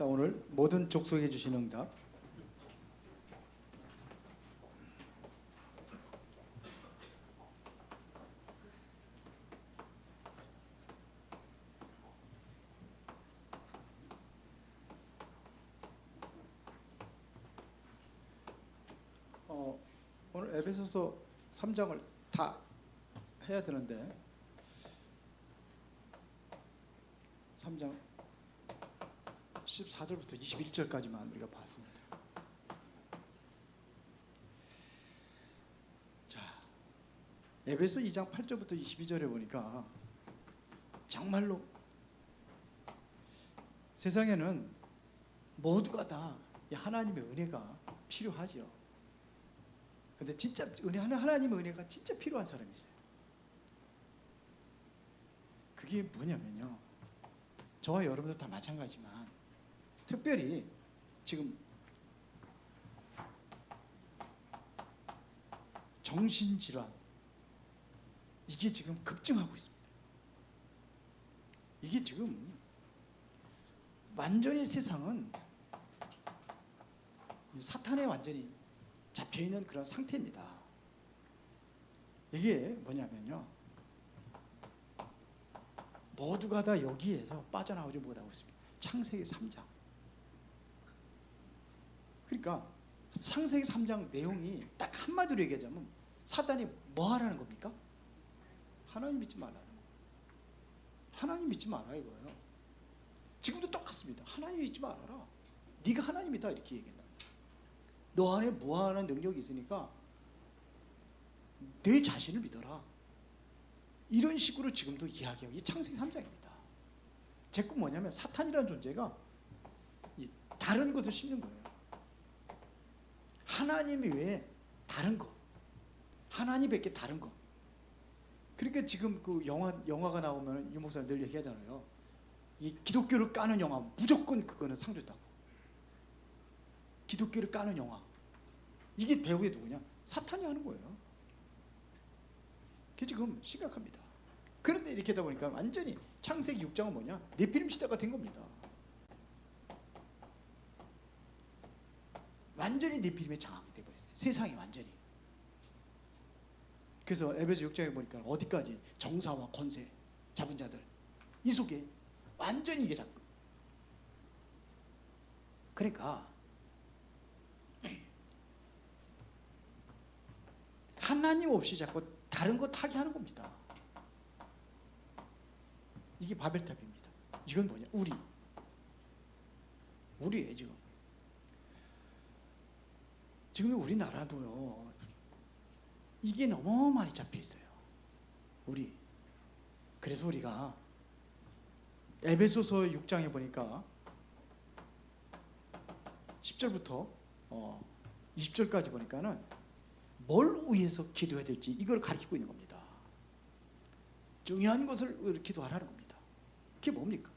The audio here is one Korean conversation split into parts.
자, 오늘 모든 족속에 주신 응답. 오늘 에베소서 3장을 다 해야 되는데 3장 14절부터 21절까지만 우리가 봤습니다. 자, 에베소 2장 8절부터 22절에 보니까 정말로 세상에는 모두가 다 하나님의 은혜가 필요하죠. 근데 진짜 하나님의 은혜가 진짜 필요한 사람이 있어요. 그게 뭐냐면요, 저와 여러분들 다 마찬가지지만 특별히 지금 정신질환, 이게 지금 급증하고 있습니다. 이게 지금 완전히 세상은 사탄에 완전히 잡혀있는 그런 상태입니다. 이게 뭐냐면요, 모두가 다 여기에서 빠져나오지 못하고 있습니다. 창세기 3장. 그러니까 창세기 3장 내용이 딱 한마디로 얘기하자면 사단이 뭐 하라는 겁니까? 하나님 믿지 말라는 거예요. 하나님 믿지 마라 이거예요. 지금도 똑같습니다. 하나님 믿지 말아라. 네가 하나님이다 이렇게 얘기한다. 너 안에 무한한 능력이 있으니까 내 자신을 믿어라. 이런 식으로 지금도 이야기하고, 이 창세기 3장입니다. 제 꿈 뭐냐면 사탄이라는 존재가 다른 것을 심는 거예요. 하나님 외에 다른 거, 하나님밖에 다른 거. 그러니까 지금 그 영화가 나오면 유 목사님 늘 얘기하잖아요. 이 기독교를 까는 영화 무조건 그거는 상 준다고. 기독교를 까는 영화, 이게 배우의 누구냐? 사탄이 하는 거예요. 그게 지금 심각합니다. 그런데 이렇게 하다 보니까 완전히 창세기 6장은 뭐냐? 네피림 시대가 된 겁니다. 완전히 네피림에 장악이 돼버렸어요. 세상이 완전히. 그래서 에베소 6장에 보니까 어디까지 정사와 권세 잡은 자들, 이 속에 완전히 이게 잡고. 그러니까 하나님 없이 자꾸 다른 거 타게 하는 겁니다. 이게 바벨탑입니다. 이건 뭐냐? 우리예요. 지금 우리나라도요, 이게 너무 많이 잡혀 있어요. 그래서 우리가 에베소서 6장에 보니까 10절부터 20절까지 보니까는 뭘 위해서 기도해야 될지 이걸 가르치고 있는 겁니다. 중요한 것을 기도하라는 겁니다. 그게 뭡니까?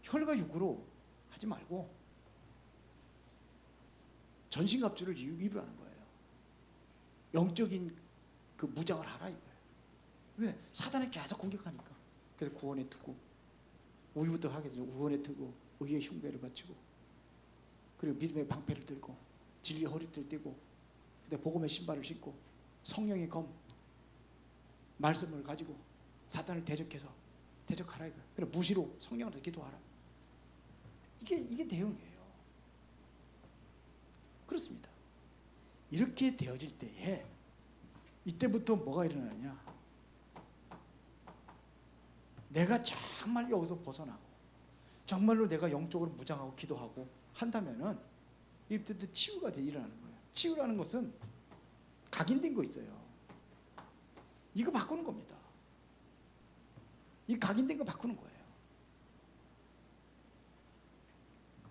혈과 육으로 하지 말고 전신갑주를 입으라는 거예요. 영적인 그 무장을 하라 이거예요. 왜? 사단이 계속 공격하니까. 그래서 구원의 투구, 우위부터 하게 되죠. 구원의 투구, 의의 흉배를 바치고, 그리고 믿음의 방패를 들고, 진리의 허리띠를 띠고, 그다음에 복음의 신발을 신고, 성령의 검, 말씀을 가지고 사탄을 대적하라 이거예요. 그래, 무시로 성령으로 기도하라. 이게 대응이에요. 그렇습니다. 이렇게 되어질 때에 이때부터 뭐가 일어나냐? 내가 정말 여기서 벗어나고 정말로 내가 영적으로 무장하고 기도하고 한다면은 이때부터 치유가 일어나는 거예요. 치유라는 것은 각인된 거 있어요. 이거 바꾸는 겁니다. 이 각인된 거 바꾸는 거예요.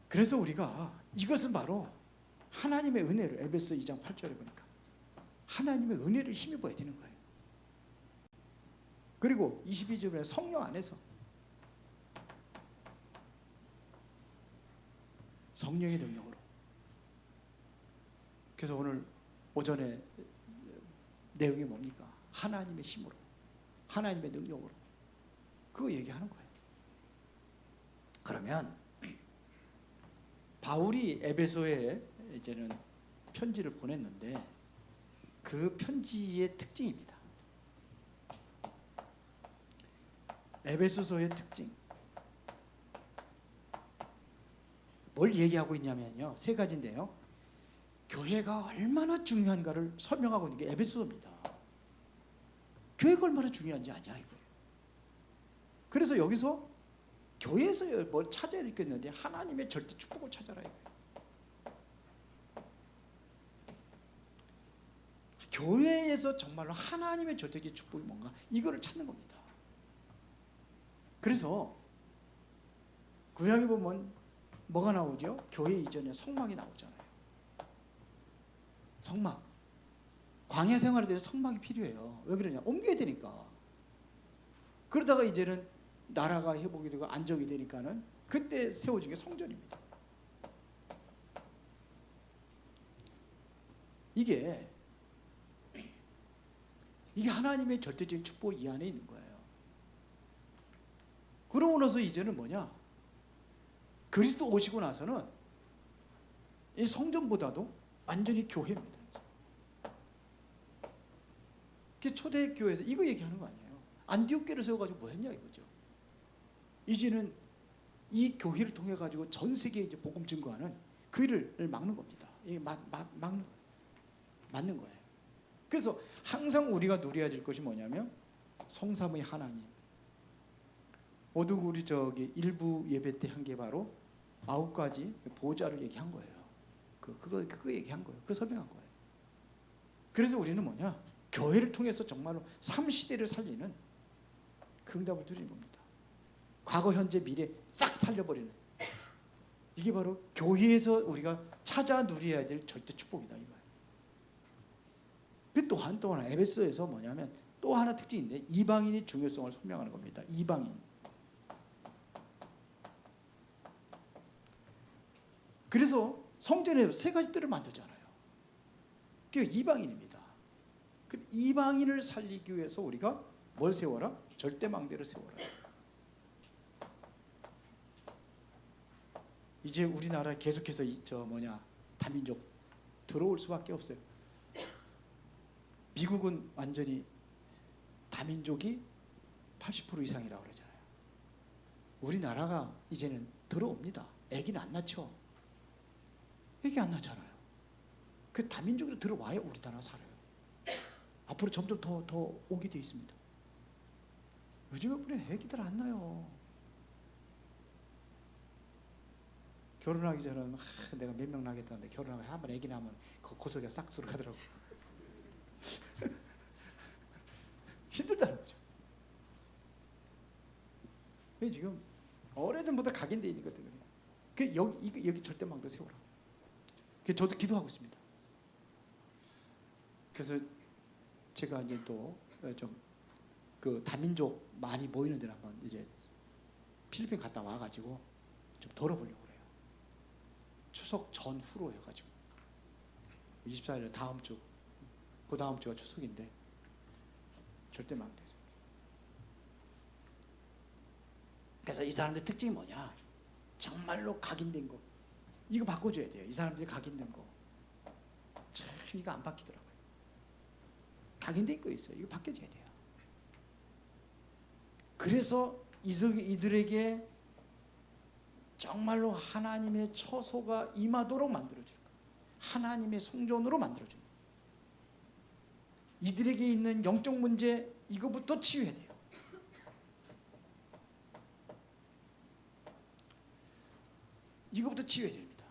그래서 우리가 이것은 바로 하나님의 은혜를, 에베소 2장 8절에 보니까 하나님의 은혜를 힘입어야 되는 거예요. 그리고 22절에 성령 안에서 성령의 능력으로. 그래서 오늘 오전에 내용이 뭡니까? 하나님의 힘으로, 하나님의 능력으로, 그거 얘기하는 거예요. 그러면 바울이 에베소에 이제는 편지를 보냈는데 그 편지의 특징입니다. 에베소서의 특징. 뭘 얘기하고 있냐면요. 세 가지인데요. 교회가 얼마나 중요한가를 설명하고 있는 게 에베소서입니다. 교회가 얼마나 중요한지 아냐 이거예요. 그래서 여기서 교회에서 뭘 찾아야 되겠는데 하나님의 절대 축복을 찾아라 이거예요. 교회에서 정말로 하나님의 절대적인 축복이 뭔가 이거를 찾는 겁니다. 그래서 구약에 보면 뭐가 나오죠? 교회 이전에 성막이 나오잖아요. 성막. 광야 생활에 대해 성막이 필요해요. 왜 그러냐? 옮겨야 되니까. 그러다가 이제는 나라가 회복이 되고 안정이 되니까는 그때 세워진 게 성전입니다. 이게 하나님의 절대적인 축복 이 안에 있는 거예요. 그러고 나서 이제는 뭐냐? 그리스도 오시고 나서는 이 성전보다도 완전히 교회입니다. 초대교회에서 이거 얘기하는 거 아니에요. 안디옥 교회를 세워가지고 뭐 했냐 이거죠. 이제는 이 교회를 통해 가지고 전 세계에 이제 복음 증거하는 그 일을 막는 겁니다. 이게 막는 거예요. 맞는 거예요. 그래서 항상 우리가 누려야 될 것이 뭐냐면 성삼의 하나님. 모두 우리 일부 예배 때 한 게 바로 9가지 보좌를 얘기한 거예요. 그거 얘기한 거예요. 그거 설명한 거예요. 그래서 우리는 뭐냐? 교회를 통해서 정말로 삼시대를 살리는 그 응답을 드리는 겁니다. 과거, 현재, 미래 싹 살려버리는. 이게 바로 교회에서 우리가 찾아 누려야 될 절대 축복이다 이거예요. 그 또한 에베소에서 뭐냐면 또 하나 특징인데 이방인의 중요성을 설명하는 겁니다. 이방인. 그래서 성전에 세 가지 뜰을 만들잖아요. 그게 이방인입니다. 그 이방인을 살리기 위해서 우리가 뭘 세워라? 절대망대를 세워라. 이제 우리나라에 계속해서 다민족 들어올 수밖에 없어요. 미국은 완전히 다민족이 80% 이상이라고 그러잖아요. 우리나라가 이제는 들어옵니다. 애기는 안 낳죠. 애기 안 낳잖아요. 그 다민족으로 들어와야 우리나라 살아요. 앞으로 점점 더 오게 돼 있습니다. 요즘에 우리 애기들 안 낳아요. 결혼하기 전에 내가 몇 명 나겠다는데 결혼하고 한번 애기 낳으면 고소리가 싹 들어가더라고. 힘들다는 거죠. 지금 오래전부터 각인되어 있는 것들 그래요. 여기 절대망대 세우라. 그래서 저도 기도하고 있습니다. 그래서 제가 이제 또 좀 그 다민족 많이 모이는 데를 한번 이제 필리핀 갔다 와가지고 좀 돌아보려고 그래요. 추석 전후로 해가지고 24일 다음 주, 그 다음 주가 추석인데 절대망대죠. 그래서 이 사람들의 특징이 뭐냐? 정말로 각인된 거. 이거 바꿔줘야 돼요. 이 사람들이 각인된 거. 참 이거 안 바뀌더라고요. 각인된 거 있어요. 이거 바뀌어줘야 돼요. 그래서 이들에게 정말로 하나님의 처소가 임하도록 만들어주는 거예요. 하나님의 성전으로 만들어주는 거예요. 이들에게 있는 영적 문제 이거부터 치유해야 돼요. 이거부터 치유해야 됩니다.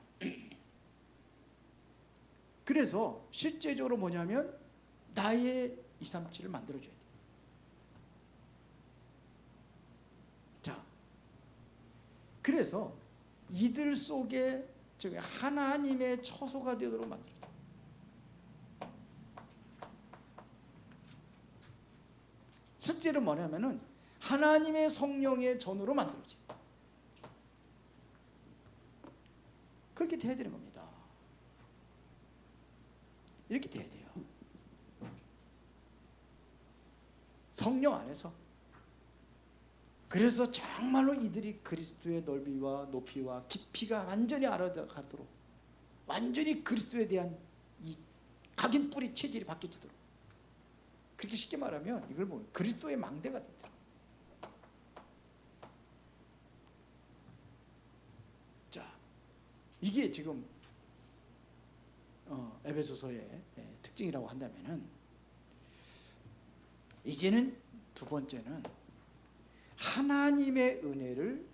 그래서 실제적으로 뭐냐면 나의 237을 만들어줘야 돼요. 자, 그래서 이들 속에 하나님의 처소가 되도록 만들어줘요. 실제로 뭐냐면은 하나님의 성령의 전으로 만들어져요. 그렇게 돼야 되는 겁니다. 이렇게 돼야 돼요. 성령 안에서 그래서 정말로 이들이 그리스도의 넓이와 높이와 깊이가 완전히 알아가도록, 완전히 그리스도에 대한 이 각인 뿌리 체질이 바뀌어지도록, 그렇게 쉽게 말하면 이걸 뭐 그리스도의 망대가 되더라. 자, 이게 지금 에베소서의 특징이라고 한다면은, 이제는 두 번째는 하나님의 은혜를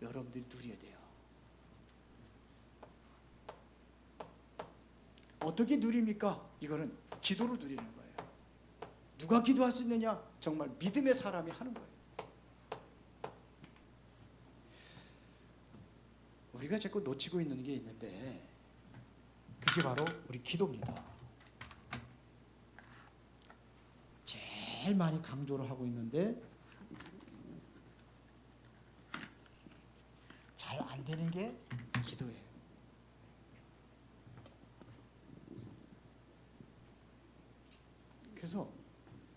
여러분들이 누려야 돼요. 어떻게 누립니까? 이거는 기도로 누리는 거예요. 누가 기도할 수 있느냐? 정말 믿음의 사람이 하는 거예요. 우리가 자꾸 놓치고 있는 게 있는데, 그게 바로 우리 기도입니다. 제일 많이 강조를 하고 있는데 잘 안 되는 게 기도예요. 그래서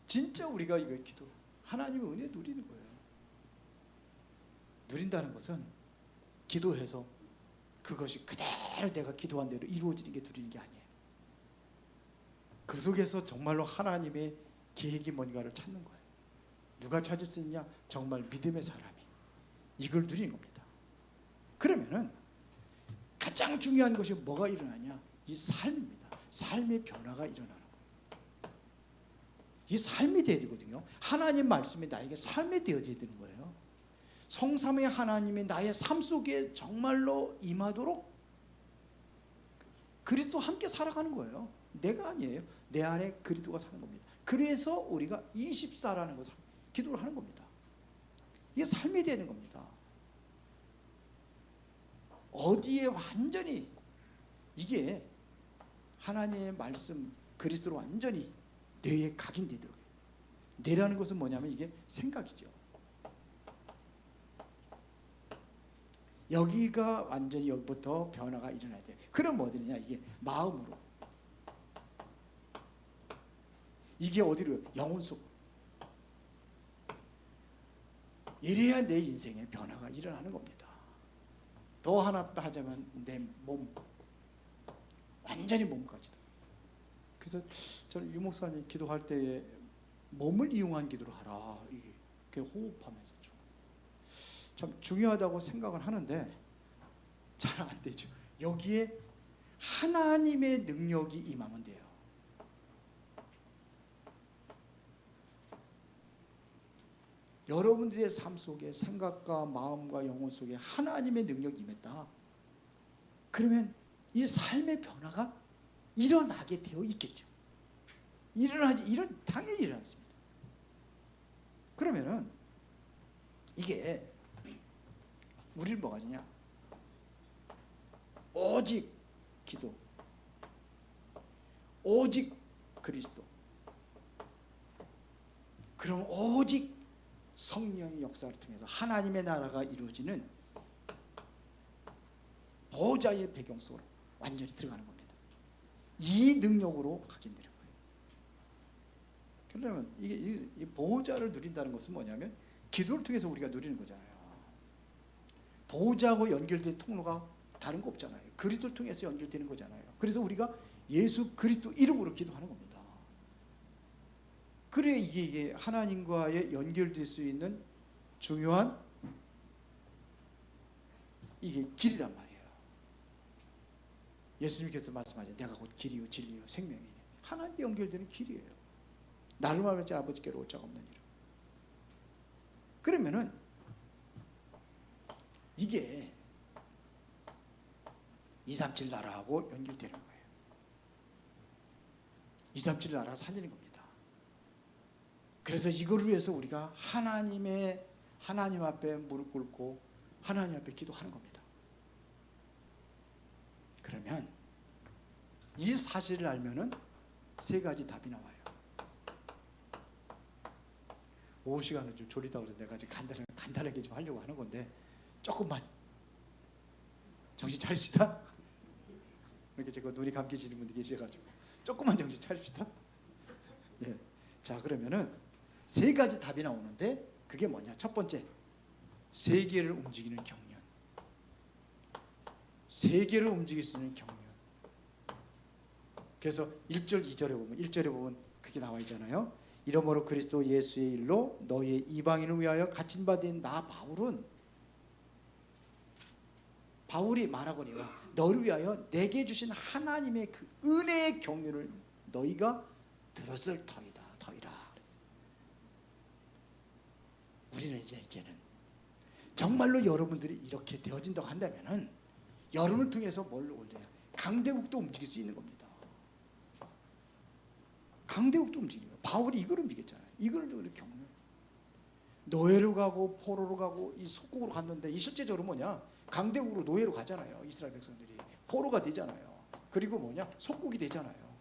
진짜 우리가 이걸 기도, 하나님의 은혜 누리는 거예요. 누린다는 것은 기도해서 그것이 그대로 내가 기도한 대로 이루어지는 게 누리는 게 아니에요. 그 속에서 정말로 하나님의 계획이 뭔가를 찾는 거예요. 누가 찾을 수 있냐? 정말 믿음의 사람이 이걸 누리는 겁니다. 그러면은 가장 중요한 것이 뭐가 일어나냐? 이 삶입니다. 삶의 변화가 일어나는 거예요. 이 삶이 돼야 되거든요. 하나님 말씀이 나에게 삶이 되어져야 되는 거예요. 성삼의 하나님이 나의 삶 속에 정말로 임하도록 그리스도와 함께 살아가는 거예요. 내가 아니에요. 내 안에 그리스도가 사는 겁니다. 그래서 우리가 24라는 것을 기도를 하는 겁니다. 이게 삶이 되는 겁니다. 어디에 완전히 이게 하나님의 말씀 그리스도로 완전히 뇌에 각인되도록 해요. 뇌라는 것은 뭐냐면 이게 생각이죠. 여기가 완전히 여기부터 변화가 일어나야 돼요. 그럼 어디냐? 이게 마음으로. 이게 어디로? 영혼 속으로. 이래야 내 인생에 변화가 일어나는 겁니다. 더 하나 하자면 내 몸, 완전히 몸까지도. 그래서 저는 유 목사님 기도할 때에 몸을 이용한 기도를 하라, 이게 호흡하면서 참 중요하다고 생각을 하는데 잘 안 되죠. 여기에 하나님의 능력이 임하면 돼요. 여러분들의 삶 속에 생각과 마음과 영혼 속에 하나님의 능력이 임했다. 그러면 이 삶의 변화가 일어나게 되어 있겠죠. 당연히 일어났습니다. 그러면은 이게 우리는 뭐가 되냐? 오직 기도, 오직 그리스도. 그럼 오직 성령의 역사를 통해서 하나님의 나라가 이루어지는 보좌의 배경 속으로 완전히 들어가는 겁니다. 이 능력으로 각인되는 거예요. 그러면 이 보좌를 누린다는 것은 뭐냐면 기도를 통해서 우리가 누리는 거잖아요. 보좌하고 연결된 통로가 다른 거 없잖아요. 그리스도를 통해서 연결되는 거잖아요. 그래서 우리가 예수 그리스도 이름으로 기도하는 겁니다. 그래야 이게 하나님과의 연결될 수 있는 중요한 이게 길이란 말이에요. 예수님께서 말씀하셨죠. 내가 곧 길이요 진리요 생명이네. 하나님과 연결되는 길이에요. 나를 말하지 아버지께로 올 자가 없는 이라. 그러면은 이게 237 나라하고 연결되는 거예요. 237 나라가 살리는 겁니다. 그래서 이걸 위해서 우리가 하나님 앞에 무릎 꿇고 하나님 앞에 기도하는 겁니다. 그러면 이 사실을 알면은 세 가지 답이 나와요. 오후 시간을 좀 졸리다 그래서 내가 지금 간단하게 좀 하려고 하는 건데 조금만 정신 차립시다. 이렇게 제가 눈이 감기시는 분들 계셔가지고 조금만 정신 차립시다. 예. 자, 그러면은 세 가지 답이 나오는데 그게 뭐냐? 첫 번째, 세계를 움직이는 경륜, 세계를 움직일 수 있는 경륜. 그래서 1절 2절에 보면 1절에 보면 그게 나와 있잖아요. 이러므로 그리스도 예수의 일로 너희의 이방인을 위하여 갇힌 바 된 나 바울이 말하거니와 너를 위하여 내게 주신 하나님의 그 은혜의 경륜을 너희가 들었을 터이다. 우리는 이제는 정말로 여러분들이 이렇게 되어진다고 한다면은 여러분을 통해서 뭘 올려야 강대국도 움직일 수 있는 겁니다. 강대국도 움직이는 거예요. 바울이 이걸 움직였잖아요. 이걸 경륜. 노예로 가고 포로로 가고 이 속국으로 갔는데 이 실제적으로 뭐냐? 강대국으로 노예로 가잖아요. 이스라엘 백성들이 포로가 되잖아요. 그리고 뭐냐? 속국이 되잖아요.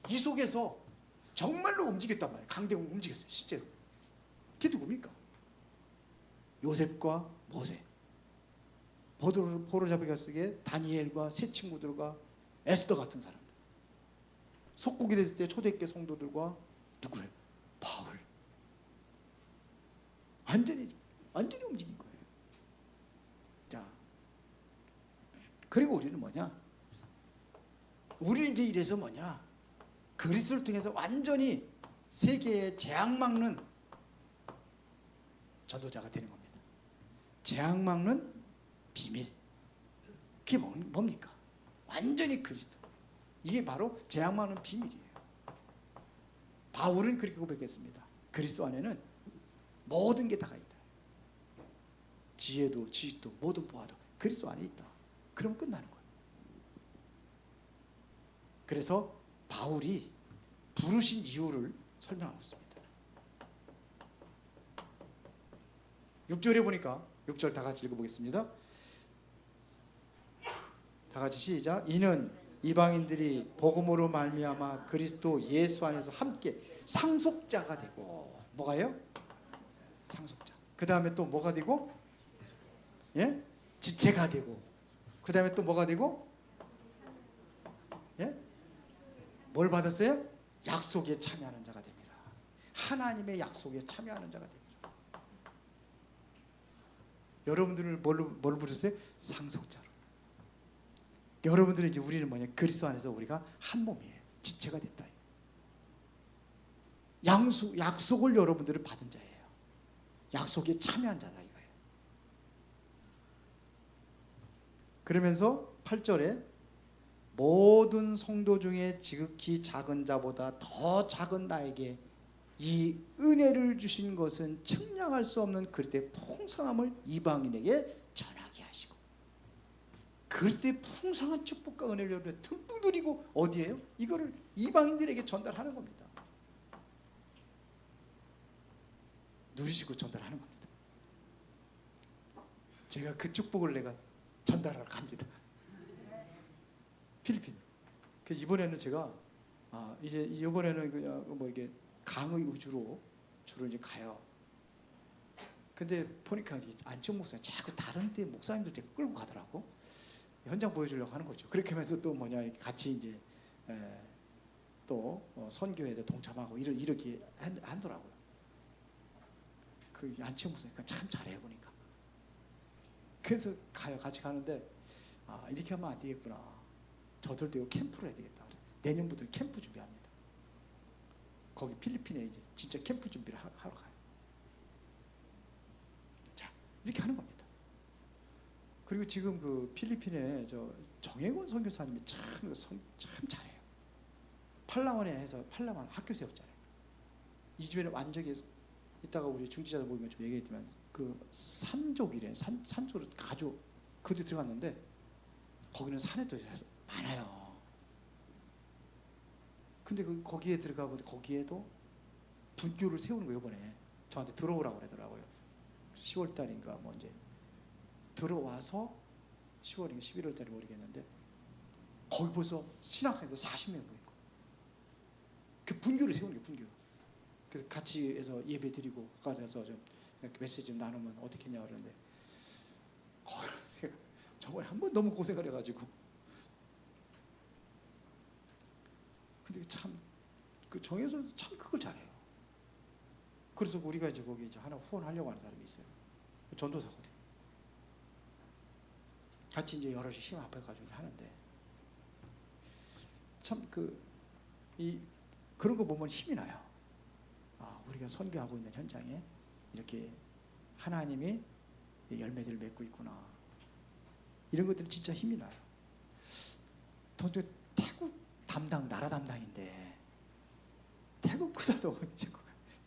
이 속에서 정말로 움직였단 말이에요. 강대국 움직였어요. 실제로. 그게 누굽니까? 요셉과 모세, 포로 잡혀갔을 때 다니엘과 세 친구들과 에스더 같은 사람들, 속국이 됐을 때 초대교회 성도들과 누구예요? 바울. 완전히 움직인 거예요. 자, 그리고 우리는 뭐냐? 우리는 이제 이래서 뭐냐? 그리스도를 통해서 완전히 세계의 재앙 막는 전도자가 되는 겁니다. 재앙 막는 비밀. 그게 뭡니까? 완전히 그리스도. 이게 바로 재앙 막는 비밀이에요. 바울은 그렇게 고백했습니다. 그리스도 안에는 모든 게 다 있다. 지혜도 지식도 모든 보아도 그리스도 안에 있다. 그러면 끝나는 거예요. 그래서 바울이 부르신 이유를 설명하고 있습니다. 6절에 보니까 6절 다 같이 읽어보겠습니다. 다 같이 시작. 이는 이방인들이 복음으로 말미암아 그리스도 예수 안에서 함께 상속자가 되고, 뭐가요? 상속자. 그 다음에 또 뭐가 되고? 예? 지체가 되고. 그 다음에 또 뭐가 되고? 예? 뭘 받았어요? 약속에 참여하는 자가 됩니다. 하나님의 약속에 참여하는 자가 됩니다. 여러분들을 뭘 부르셨어요? 상속자로. 여러분들은 이제 우리는 뭐냐? 그리스도 안에서 우리가 한 몸이에요. 지체가 됐다. 약속을 여러분들은 받은 자예요. 약속에 참여한 자다 이거예요. 그러면서 8절에 모든 성도 중에 지극히 작은 자보다 더 작은 나에게 이 은혜를 주신 것은 측량할 수 없는 그리스도의 풍성함을 이방인에게 전하게 하시고, 그리스도의 풍성한 축복과 은혜를 여러분이 듬뿍 누리고 어디에요? 이거를 이방인들에게 전달하는 겁니다. 누리시고 전달하는 겁니다. 제가 그 축복을 내가 전달하러 갑니다. 필리핀. 그래서 이번에는 제가 이제 이번에는 그냥 뭐 이게 강의 위주로 주로 이제 가요. 근데 보니까 안치홍 목사님 자꾸 다른 데 목사님들 되게 끌고 가더라고. 현장 보여주려고 하는 거죠. 그렇게 하면서 또 뭐냐 이렇게 같이 이제 또 선교회에 동참하고 이렇게 하더라고요. 그 안치홍 목사님 참 잘해요 보니까. 그래서 가요. 같이 가는데 이렇게 하면 안 되겠구나. 저들도 이거 캠프를 해야 되겠다. 내년부터 캠프 준비합니다. 거기 필리핀에 이제 진짜 캠프 준비를 하러 가요. 자, 이렇게 하는 겁니다. 그리고 지금 그 필리핀에 정혜권 선교사님이 참 잘해요. 팔라완에 해서 팔라완 학교 세웠잖아요. 이 집에는 완전히 이따가 우리 중지자들 모이면 좀 얘기했지만 그 산족이래. 산족으로 가족 그들 들어갔는데 거기는 산에도 많아요. 근데 거기에 들어가고 거기에도 분교를 세우는 거예요. 이번에 저한테 들어오라고 그러더라고요. 10월 달인가 뭐 이제 들어와서 10월인가 11월 달이 모르겠는데 거기 벌써 신학생들 40명 모이고 그 분교를 세우는 게 분교. 그래서 같이 해서 예배 드리고 가서 좀 메시지 좀 나누면 어떻겠냐 그러는데 정말 한 번 너무 고생을 해가지고 근데 참 그 정혜선 참 그걸 잘해요. 그래서 우리가 이제 거기 이제 하나 후원하려고 하는 사람이 있어요. 전도사거든. 같이 이제 여럿이 힘 합해가지고 하는데 참 그런 거 보면 힘이 나요. 아, 우리가 선교하고 있는 현장에 이렇게 하나님이 열매들을 맺고 있구나. 이런 것들은 진짜 힘이 나요. 태국 나라 담당인데 태국보다도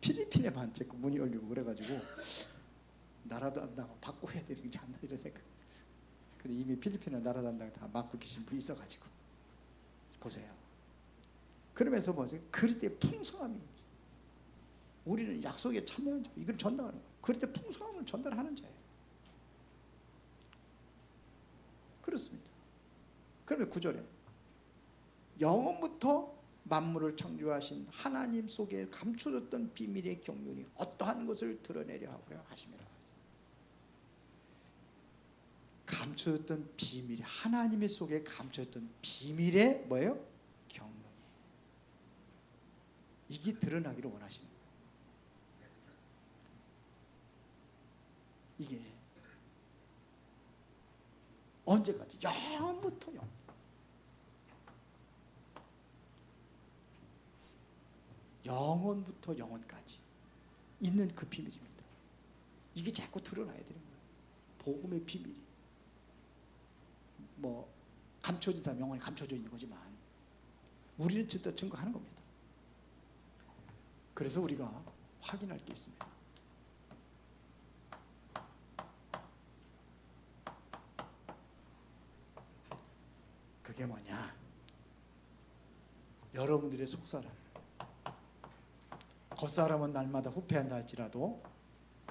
필리핀에만 자꾸 문이 열리고 그래가지고 나라 담당 바꿔야 되는지 않나 이런 생각. 근데 이미 필리핀에 나라 담당 다 맡고 계신 분이 있어가지고 보세요. 그러면서 뭐죠? 그리스도의 풍성함이 우리는 약속에 참여한 자, 이걸 전달하는 거예요. 그리스도의 풍성함을 전달하는 자예요. 그렇습니다. 그러면 9절에 영원부터 만물을 창조하신 하나님 속에 감춰졌던 비밀의 경륜이 어떠한 것을 드러내려 하심이라. 감춰졌던 비밀이 하나님의 속에 감춰졌던 비밀의 뭐예요? 경륜이. 이게 드러나기를 원하시는 거예요. 이게 언제까지? 영원부터 영. 영원부터 영원까지 있는 그 비밀입니다. 이게 자꾸 드러나야 되는 거예요. 복음의 비밀이. 뭐 감춰지다 영원히 감춰져 있는 거지만 우리는 진짜 증거하는 겁니다. 그래서 우리가 확인할 게 있습니다. 그게 뭐냐? 여러분들의 속사람. 겉사람은 날마다 후패한다 할지라도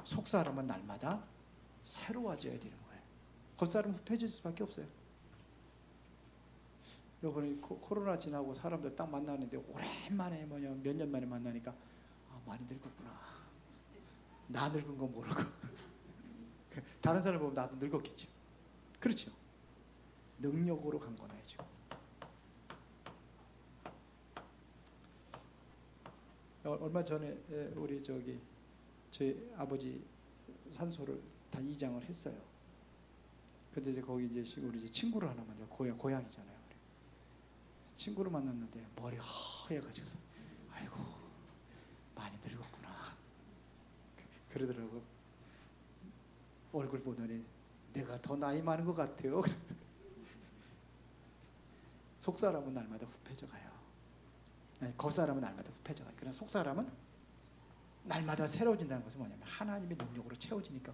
속사람은 날마다 새로워져야 되는 거예요. 겉사람은 후패질 수밖에 없어요. 요번에 코로나 지나고 사람들 딱 만나는데 오랜만에 몇 년 만에 만나니까 아, 많이 늙었구나. 나 늙은 건 모르고 다른 사람 보면 나도 늙었겠죠. 그렇죠. 능력으로 강건해야죠. 얼마 전에 우리 저희 아버지 산소를 다 이장을 했어요. 근데 이제 거기 이제 우리 친구를 하나 만나 고향이잖아요. 친구를 만났는데 머리 허해가지고 아이고 많이 늙었구나 그러더라고. 얼굴 보더니 내가 더 나이 많은 것 같아요. 속사람은 날마다 후패져가요. 겉사람은 날마다 후패져가요. 그러나 속사람은 날마다 새로워진다는 것은 뭐냐면 하나님의 능력으로 채워지니까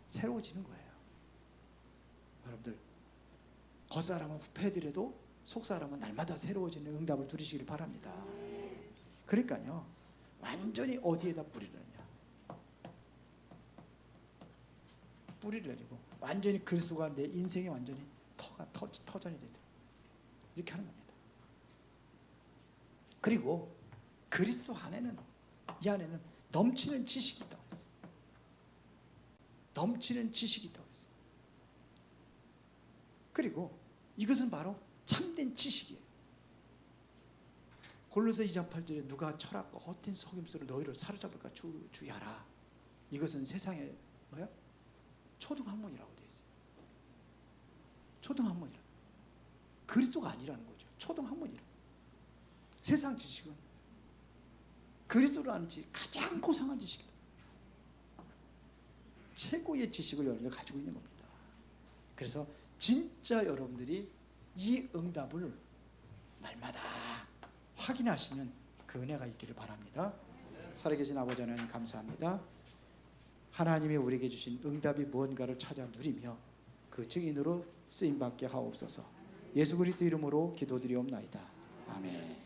새로워지는 거예요. 여러분들 겉사람은 후패더라도 속사람은 날마다 새로워지는 응답을 누리시기를 바랍니다. 그러니까요, 완전히 어디에다 뿌리를 내냐? 뿌리를 내리고 완전히 그리스도가 내 인생에 완전히 터전이 되도록 이렇게 하는 겁니다. 그리고 그리스도 안에는, 이 안에는 넘치는 지식이 있다고 했어요. 넘치는 지식이 있다고 했어요. 그리고 이것은 바로 참된 지식이에요. 골로새 2장 8절에 누가 철학과 헛된 속임수로 너희를 사로잡을까 주의하라. 이것은 세상의 뭐야? 초등학문이라고 되어 있어요. 초등학문이라. 그리스도가 아니라는 거죠. 초등학문이라. 세상 지식은 그리스도를 아는 지식 가장 고상한 지식이다. 최고의 지식을 여러분들 가지고 있는 겁니다. 그래서 진짜 여러분들이 이 응답을 날마다 확인하시는 그 은혜가 있기를 바랍니다. 살아계신 아버지 하나님 감사합니다. 하나님이 우리에게 주신 응답이 무언가를 찾아 누리며 그 증인으로 쓰임받게 하옵소서. 예수 그리스도 이름으로 기도드리옵나이다. 아멘.